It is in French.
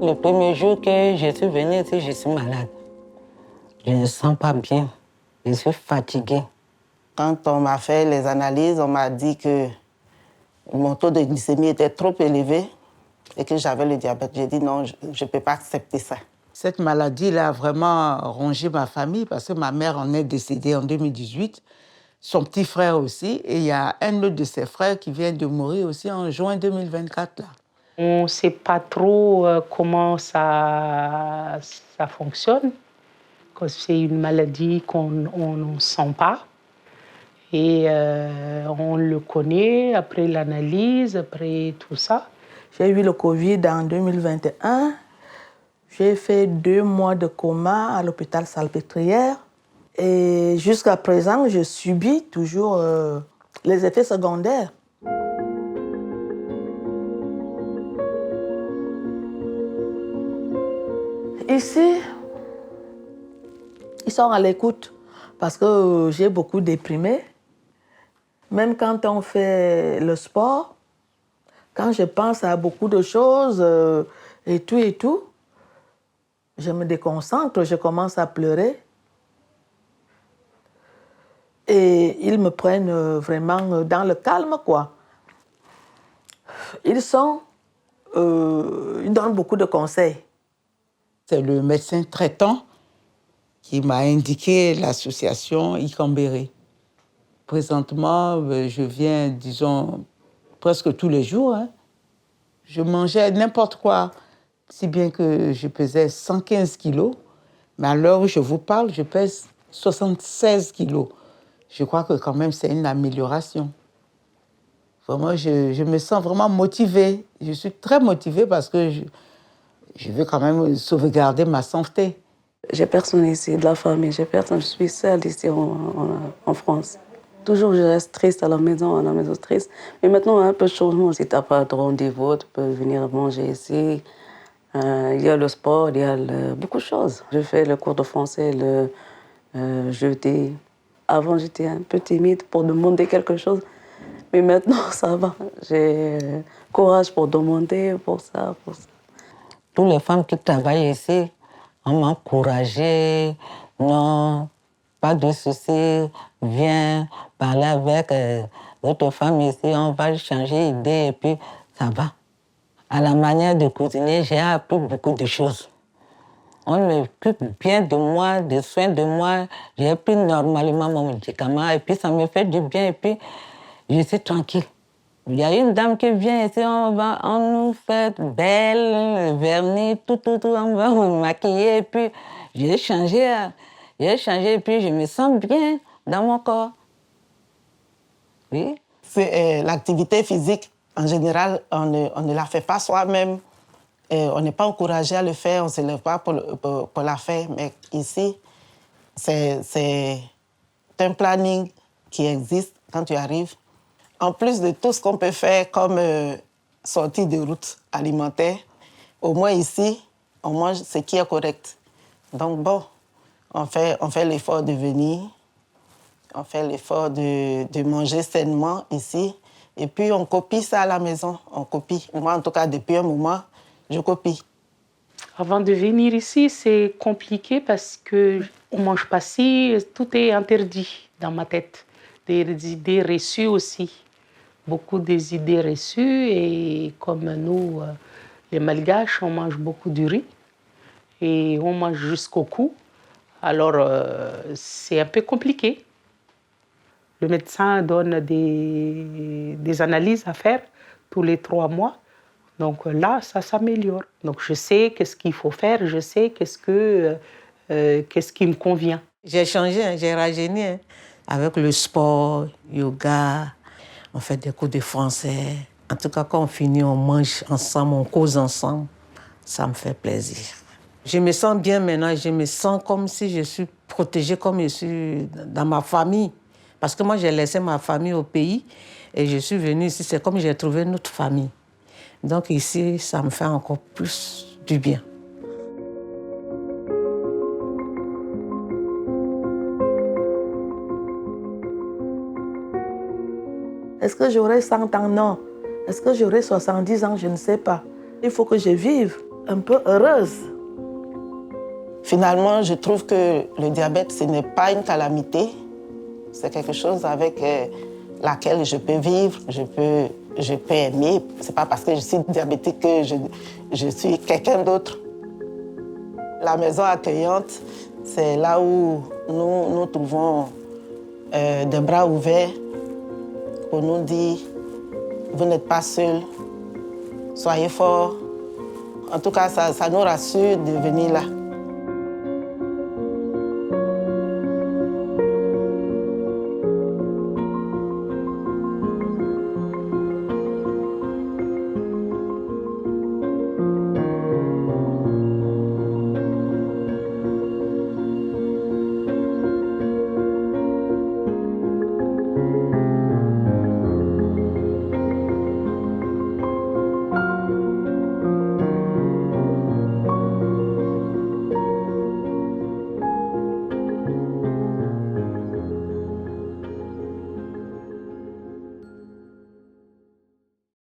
Le premier jour que je suis venue ici, je suis malade. Je ne sens pas bien. Je suis fatiguée. Quand on m'a fait les analyses, on m'a dit que mon taux de glycémie était trop élevé et que j'avais le diabète. J'ai dit non, je ne peux pas accepter ça. Cette maladie-là a vraiment rongé ma famille parce que ma mère en est décédée en 2018, son petit frère aussi, et il y a un autre de ses frères qui vient de mourir aussi en juin 2024. Là. On ne sait pas trop comment ça fonctionne, parce que c'est une maladie qu'on ne sent pas. Et on le connaît après l'analyse, après tout ça. J'ai eu le Covid en 2021. J'ai fait 2 mois de coma à l'hôpital Salpêtrière. Et jusqu'à présent, je subis toujours les effets secondaires. Ici, ils sont à l'écoute parce que j'ai beaucoup déprimé. Même quand on fait le sport, quand je pense à beaucoup de choses et tout, je me déconcentre, je commence à pleurer. Et ils me prennent vraiment dans le calme, quoi. Ils donnent beaucoup de conseils. C'est le médecin traitant qui m'a indiqué l'association Ikambéré. Présentement, je viens, disons, presque tous les jours. Hein. Je mangeais n'importe quoi, si bien que je pesais 115 kilos. Mais à l'heure où je vous parle, je pèse 76 kilos. Je crois que quand même, c'est une amélioration. Vraiment, je me sens vraiment motivée. Je suis très motivée parce que je veux quand même sauvegarder ma santé. J'ai personne ici de la famille, j'ai personne. Je suis seule ici en France. Toujours, je reste triste à la maison triste. Mais maintenant, un peu de changement. Si tu n'as pas de rendez-vous, tu peux venir manger ici. Il y a le sport, il y a beaucoup de choses. Je fais le cours de français le jeudi. Avant, j'étais un peu timide pour demander quelque chose. Mais maintenant, ça va. J'ai courage pour demander, pour ça. Toutes les femmes qui travaillent ici, on m'a encouragée. Non, pas de souci, viens parler avec d'autres femmes ici, on va changer d'idée et puis ça va. À la manière de cuisiner, j'ai appris beaucoup de choses. On m'occupe bien de moi, des soins de moi. J'ai pris normalement mon médicament et puis ça me fait du bien et puis je suis tranquille. Il y a une dame qui vient ici, on nous fait belle, vernis, tout, on va me maquiller et puis j'ai changé et puis je me sens bien dans mon corps. Oui. C'est l'activité physique, en général, on ne la fait pas soi-même. On n'est pas encouragé à le faire, on ne se lève pas pour la faire. Mais ici, c'est un planning qui existe quand tu arrives. En plus de tout ce qu'on peut faire comme sortie de route alimentaire, au moins ici, on mange ce qui est correct. Donc bon, on fait l'effort de venir, on fait l'effort de manger sainement ici, et puis on copie ça à la maison, on copie. Moi, en tout cas, depuis un moment, je copie. Avant de venir ici, c'est compliqué parce qu'on ne mange pas si, tout est interdit dans ma tête. Des idées reçues aussi. Beaucoup des idées reçues et comme nous, les Malgaches, on mange beaucoup du riz et on mange jusqu'au cou. Alors, c'est un peu compliqué. Le médecin donne des analyses à faire tous les 3 mois. Donc là, ça s'améliore. Donc je sais qu'est-ce qu'il faut faire, je sais qu'est-ce qui me convient. J'ai changé, hein, j'ai rajeuni hein, avec le sport, yoga, on fait des cours de français. En tout cas, quand on finit, on mange ensemble, on cause ensemble. Ça me fait plaisir. Je me sens bien maintenant, je me sens comme si je suis protégée, comme je suis dans ma famille. Parce que moi, j'ai laissé ma famille au pays et je suis venue ici, c'est comme j'ai trouvé une autre famille. Donc ici, ça me fait encore plus du bien. Est-ce que j'aurai 100 ans? Non. Est-ce que j'aurai 70 ans? Je ne sais pas. Il faut que je vive. un peu heureuse. Finalement, je trouve que le diabète, ce n'est pas une calamité. C'est quelque chose avec laquelle je peux vivre, je peux aimer. Ce n'est pas parce que je suis diabétique que je suis quelqu'un d'autre. La maison accueillante, c'est là où nous trouvons des bras ouverts pour nous dire « Vous n'êtes pas seuls, soyez forts ». En tout cas, ça nous rassure de venir là.